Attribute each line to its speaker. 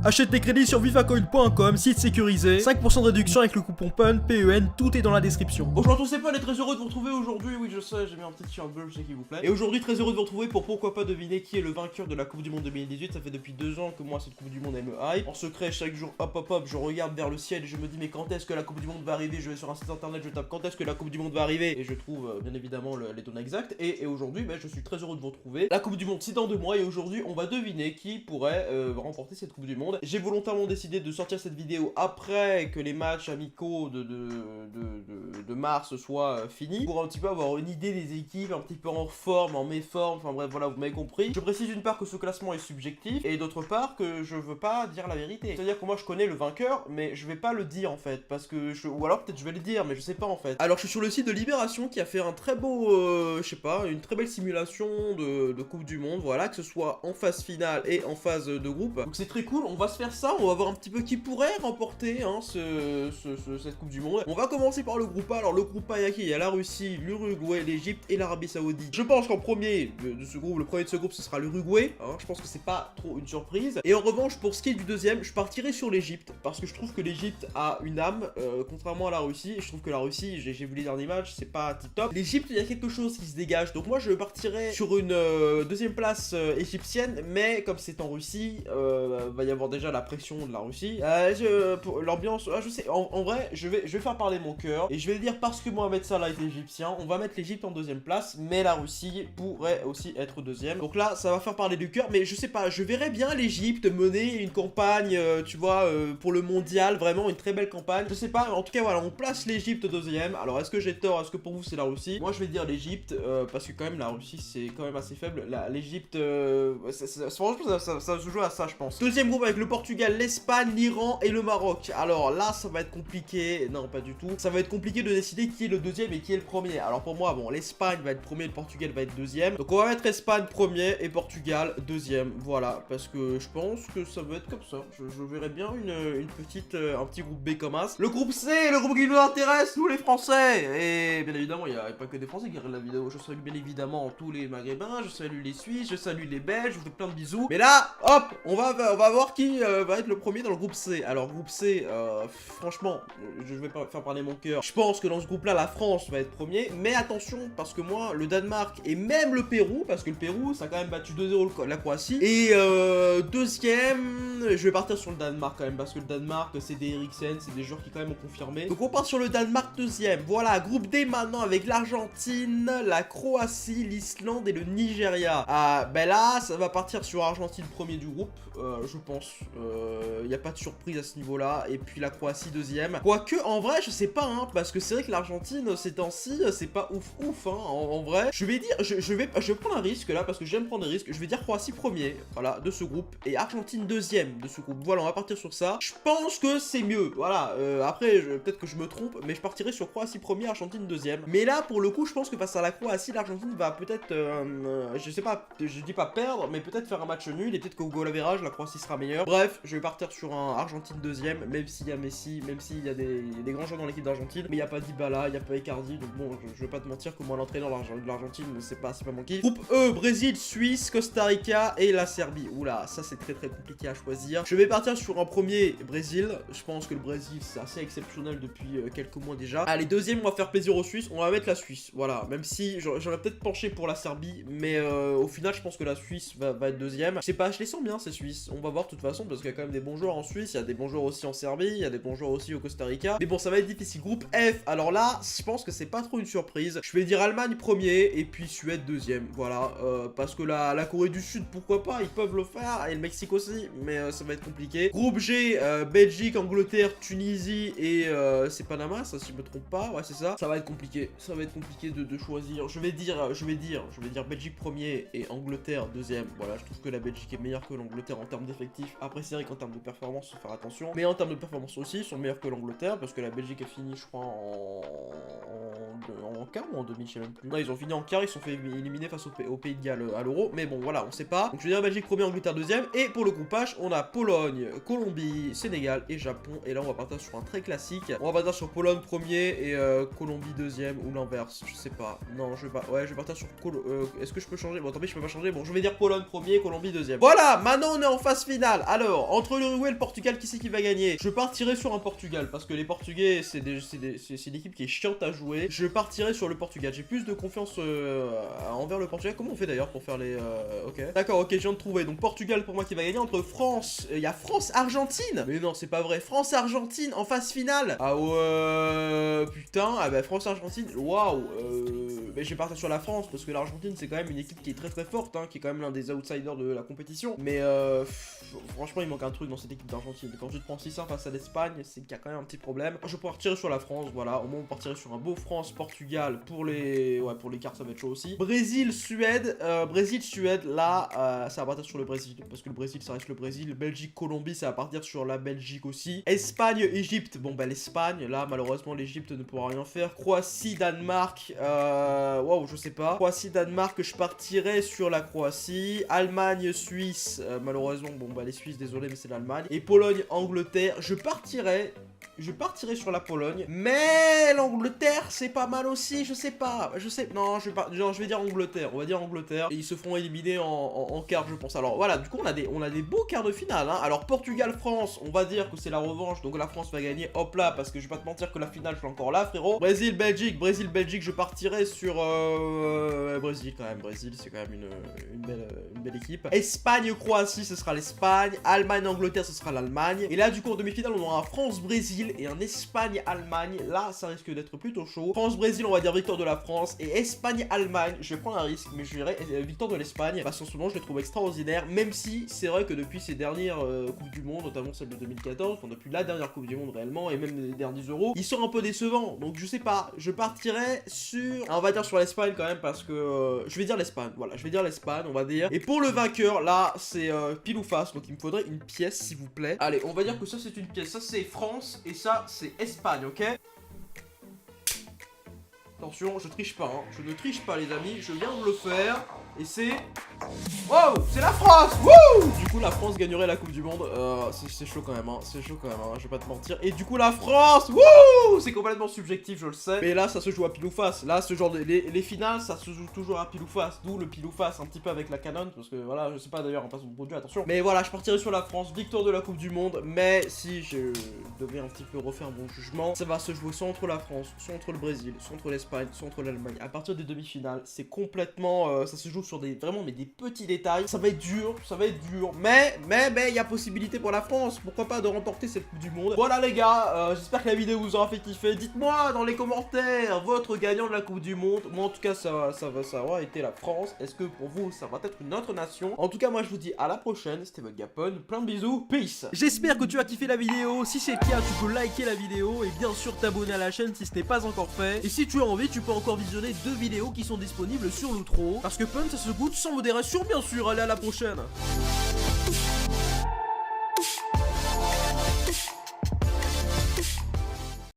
Speaker 1: Achète tes crédits sur vivacoin.com, site sécurisé, 5% de réduction avec le coupon PEN, PEN, tout est dans la description.
Speaker 2: Bonjour à tous, c'est Paul et très heureux de vous retrouver aujourd'hui. Oui, je sais, j'ai mis un petit t-shirt bleu, je sais qu'il vous plaît. Et aujourd'hui, très heureux de vous retrouver pour pourquoi pas deviner qui est le vainqueur de la Coupe du Monde 2018. Ça fait depuis 2 ans que moi, cette Coupe du Monde, elle me hype. En secret, chaque jour, hop, je regarde vers le ciel et je me dis, mais quand est-ce que la Coupe du Monde va arriver? Je vais sur un site internet, je tape quand est-ce que la Coupe du Monde va arriver et je trouve bien évidemment les données exactes. Et aujourd'hui, je suis très heureux de vous retrouver. La Coupe du Monde, c'est dans 2 mois et aujourd'hui, on va deviner qui pourrait remporter cette Coupe du Monde. J'ai volontairement décidé de sortir cette vidéo après que les matchs amicaux de mars soient finis pour un petit peu avoir une idée des équipes, un petit peu en forme, en méforme, enfin bref, voilà, vous m'avez compris. Je précise d'une part que ce classement est subjectif et d'autre part que je veux pas dire la vérité. C'est-à-dire que moi je connais le vainqueur, mais je vais pas le dire en fait, parce que ou alors peut-être je vais le dire, mais je sais pas en fait. Alors je suis sur le site de Libération qui a fait un très beau, je sais pas, une très belle simulation de Coupe du Monde, voilà, que ce soit en phase finale et en phase de groupe. Donc c'est très cool, on va se faire ça, on va voir un petit peu qui pourrait remporter hein, cette Coupe du Monde. On va commencer par le groupe A. Alors le groupe A, il y a qui? Il y a la Russie, l'Uruguay, l'Egypte et l'Arabie Saoudite. Je pense qu'en premier de ce groupe, le premier de ce groupe, ce sera l'Uruguay. Hein, je pense que c'est pas trop une surprise. Et en revanche, pour ce qui est du deuxième, je partirai sur l'Egypte parce que je trouve que l'Egypte a une âme, contrairement à la Russie. Et je trouve que la Russie, j'ai vu les derniers matchs, c'est pas tip top. L'Egypte, il y a quelque chose qui se dégage. Donc moi, je partirai sur une deuxième place égyptienne, mais comme c'est en Russie, va y avoir déjà la pression de la Russie. Pour l'ambiance, je sais, en vrai, je vais faire parler mon cœur et je vais dire parce que Mohamed Salah est égyptien, on va mettre l'Egypte en deuxième place, mais la Russie pourrait aussi être deuxième. Donc là, ça va faire parler du cœur, mais je sais pas, je verrais bien l'Egypte mener une campagne, tu vois, pour le mondial, vraiment une très belle campagne. Je sais pas, en tout cas, voilà, on place l'Egypte deuxième. Alors, est-ce que j'ai tort? Est-ce que pour vous c'est la Russie? Moi, je vais dire l'Egypte parce que quand même la Russie c'est quand même assez faible. L'Egypte, franchement, ça se joue à ça, je pense. Deuxième groupe avec le Portugal, l'Espagne, l'Iran et le Maroc. Alors là, ça va être compliqué. Non, pas du tout. Ça va être compliqué de décider qui est le deuxième et qui est le premier. Alors pour moi, bon, l'Espagne va être premier, le Portugal va être deuxième. Donc on va mettre Espagne premier et Portugal deuxième. Voilà, parce que je pense que ça va être comme ça. Je verrais bien une petite, un petit groupe B comme As. Le groupe C, le groupe qui nous intéresse, nous les Français. Et bien évidemment, il n'y a pas que des Français qui regardent la vidéo. Je salue bien évidemment tous les Maghrébins, je salue les Suisses, je salue les Belges, je vous fais plein de bisous. Mais là, hop, on va voir qui va être le premier dans le groupe C. Alors groupe C, franchement, je vais pas faire parler mon cœur. Je pense que dans ce groupe-là, la France va être premier. Mais attention, parce que moi, le Danemark et même le Pérou, parce que le Pérou, ça a quand même battu 2-0 la Croatie. Et deuxième, je vais partir sur le Danemark quand même, parce que le Danemark, c'est des Eriksen, c'est des joueurs qui quand même ont confirmé. Donc on part sur le Danemark deuxième. Voilà, groupe D maintenant avec l'Argentine, la Croatie, l'Islande et le Nigeria. Ah, ben là, ça va partir sur Argentine premier du groupe, je pense. Il n'y a pas de surprise à ce niveau-là. Et puis la Croatie deuxième. Quoique, en vrai, je sais pas, hein, parce que c'est vrai que l'Argentine, ces temps-ci, c'est pas ouf, hein, en vrai. Je vais dire, je vais prendre un risque là, parce que j'aime prendre des risques. Je vais dire Croatie premier, voilà, de ce groupe. Et Argentine deuxième de ce groupe. Voilà, on va partir sur ça. Je pense que c'est mieux, voilà. Après, peut-être que je me trompe, mais je partirai sur Croatie premier, Argentine deuxième. Mais là, pour le coup, je pense que face à la Croatie, l'Argentine va peut-être, je sais pas, je dis pas perdre, mais peut-être faire un match nul. Et peut-être qu'au goal average, la Croatie sera meilleure. Bref, je vais partir sur un Argentine deuxième, même s'il y a Messi, même s'il y a des grands joueurs dans l'équipe d'Argentine, mais il n'y a pas Dybala, il n'y a pas Icardi, donc bon, je vais pas te mentir que moi l'entraîneur de l'Argentine, c'est pas mon kiff. Groupe E, Brésil, Suisse, Costa Rica et la Serbie. Oula, ça c'est très compliqué à choisir. Je vais partir sur un premier Brésil. Je pense que le Brésil c'est assez exceptionnel depuis quelques mois déjà. Allez, deuxième, on va faire plaisir aux Suisses, on va mettre la Suisse. Voilà, même si j'aurais peut-être penché pour la Serbie, mais au final je pense que la Suisse va être deuxième. Je sais pas, je les sens bien ces Suisses. On va voir de toute façon parce qu'il y a quand même des bons joueurs en Suisse, il y a des bons joueurs aussi en Serbie, il y a des bons joueurs aussi au Costa Rica. Mais bon, ça va être difficile. Groupe F, alors là, je pense que c'est pas trop une surprise. Je vais dire Allemagne premier et puis Suède deuxième. Voilà, parce que la Corée du Sud, pourquoi pas, ils peuvent le faire, et le Mexique aussi, mais ça va être compliqué. Groupe G, Belgique, Angleterre, Tunisie et c'est Panama, ça si je me trompe pas, ouais c'est ça. Ça va être compliqué, ça va être compliqué de choisir. Je vais dire Belgique premier et Angleterre deuxième. Voilà, je trouve que la Belgique est meilleure que l'Angleterre en termes d'effectifs. Après c'est vrai qu'en termes de performance, faut faire attention. Mais en termes de performance aussi, ils sont meilleurs que l'Angleterre parce que la Belgique a fini, je crois, en quart ou en demi, je sais même plus. Non, ils ont fini en quart, ils se sont fait éliminer face au Pays de Galles à l'Euro. Mais bon, voilà, on sait pas. Donc je vais dire Belgique premier, Angleterre deuxième. Et pour le groupage, on a Pologne, Colombie, Sénégal et Japon. Et là, on va partir sur un très classique. On va partir sur Pologne premier et Colombie deuxième ou l'inverse. Je sais pas. Non, je vais pas. Ouais, je vais partir sur est-ce que je peux changer? Bon, tant pis, je peux pas changer. Bon, je vais dire Pologne premier, Colombie deuxième. Voilà, maintenant on est en phase finale. Alors, entre l'Uruguay et le Portugal, qui c'est qui va gagner? Je partirai sur un Portugal, parce que les Portugais, c'est une équipe qui est chiante à jouer. Je partirai sur le Portugal. J'ai plus de confiance envers le Portugal. Comment on fait d'ailleurs pour faire les... Ok. D'accord, ok, je viens de trouver. Donc Portugal pour moi qui va gagner. Entre France... Il y a France-Argentine. Mais non, c'est pas vrai. France-Argentine en phase finale. Ah ouais... Putain. Ah bah France-Argentine. Waouh. Mais je vais partir sur la France, parce que l'Argentine, c'est quand même une équipe qui est très très forte, hein, qui est quand même l'un des outsiders de la compétition. Mais franchement, il manque un truc dans cette équipe d'Argentine. Quand tu te prends 6-1 face à l'Espagne, c'est qu'il y a quand même un petit problème. Je pourrais partirer sur la France, voilà. Au moins, on partirait sur un beau France-Portugal pour les... Ouais, pour les cartes, ça va être chaud aussi. Brésil-Suède. Brésil-Suède, là, ça va partir sur le Brésil. Parce que le Brésil, ça reste le Brésil. Belgique-Colombie, ça va partir sur la Belgique aussi. Espagne-Égypte. Bon, bah, l'Espagne, là, malheureusement, l'Égypte ne pourra rien faire. Croatie-Danemark. Wow, je sais pas. Croatie-Danemark, je partirais sur la Croatie. Allemagne-Suisse, malheureusement, bon bah les Suisses, désolé, mais c'est l'Allemagne. Et Pologne-Angleterre, je partirais sur la Pologne. Mais l'Angleterre, c'est pas mal aussi, je sais pas. Non, je vais dire Angleterre, on va dire Angleterre. Et ils se feront éliminer en quart, je pense. Alors voilà, du coup, on a des beaux quarts de finale, hein. Alors Portugal-France, on va dire que c'est la revanche, donc la France va gagner, hop là, parce que je vais pas te mentir que la finale, je suis encore là, frérot. Brésil-Belgique, je partirais sur... Brésil quand même, Brésil c'est quand même une belle équipe. Espagne-Croatie, ce sera l'Espagne. Allemagne-Angleterre, ce sera l'Allemagne. Et là du coup en demi-finale on aura un France-Brésil et un Espagne-Allemagne. Là ça risque d'être plutôt chaud. France-Brésil, on va dire victoire de la France. Et Espagne-Allemagne, je vais prendre un risque, mais je dirais victoire de l'Espagne, parce qu'en ce moment je les trouve extraordinaires. Même si c'est vrai que depuis ces dernières Coupes du Monde, notamment celle de 2014, enfin depuis la dernière Coupe du Monde réellement, et même les derniers Euros, ils sont un peu décevants. Donc je sais pas, je partirais sur... on va dire sur l'Espagne quand même, parce que je vais dire l'Espagne, voilà, je vais dire l'Espagne, on va dire. Et pour le vainqueur, là, c'est pile ou face, donc il me faudrait une pièce, s'il vous plaît. Allez, on va dire que ça, c'est une pièce. Ça, c'est France, et ça, c'est Espagne, ok? Attention, je triche pas, hein. Je ne triche pas, les amis, je viens de le faire. Et c'est... Wow, c'est la France. Wouh. Du coup, la France gagnerait la Coupe du Monde. C'est chaud quand même, hein. C'est chaud quand même, hein. Je vais pas te mentir. Et du coup, la France. Wouh. C'est complètement subjectif, je le sais. Mais là, ça se joue à pile ou face. Là, ce genre de... Les finales, ça se joue toujours à pile ou face. D'où le pile ou face, un petit peu avec la canon. Parce que voilà, je sais pas d'ailleurs en passant de produit, attention. Mais voilà, je partirai sur la France. Victoire de la Coupe du Monde. Mais si je devais un petit peu refaire mon jugement, ça va se jouer soit entre la France, soit entre le Brésil, soit entre l'Espagne, soit entre l'Allemagne. À partir des demi-finales, c'est complètement... ça se joue sur des petits détails. Ça va être dur, mais il y a possibilité pour la France, pourquoi pas, de remporter cette Coupe du Monde. Voilà les gars, j'espère que la vidéo vous aura fait kiffer. Dites-moi dans les commentaires votre gagnant de la Coupe du Monde. Moi en tout cas ça aura été la France. Est-ce que pour vous ça va être une autre nation? En tout cas moi je vous dis à la prochaine, c'était votre Gapon, plein de bisous, peace.
Speaker 1: J'espère que tu as kiffé la vidéo. Si c'est le cas, tu peux liker la vidéo et bien sûr t'abonner à la chaîne si ce n'est pas encore fait. Et si tu as envie, tu peux encore visionner 2 vidéos qui sont disponibles sur l'outro. Parce que Pun, ça se goûte sans modération bien sûr. Allez, à la prochaine.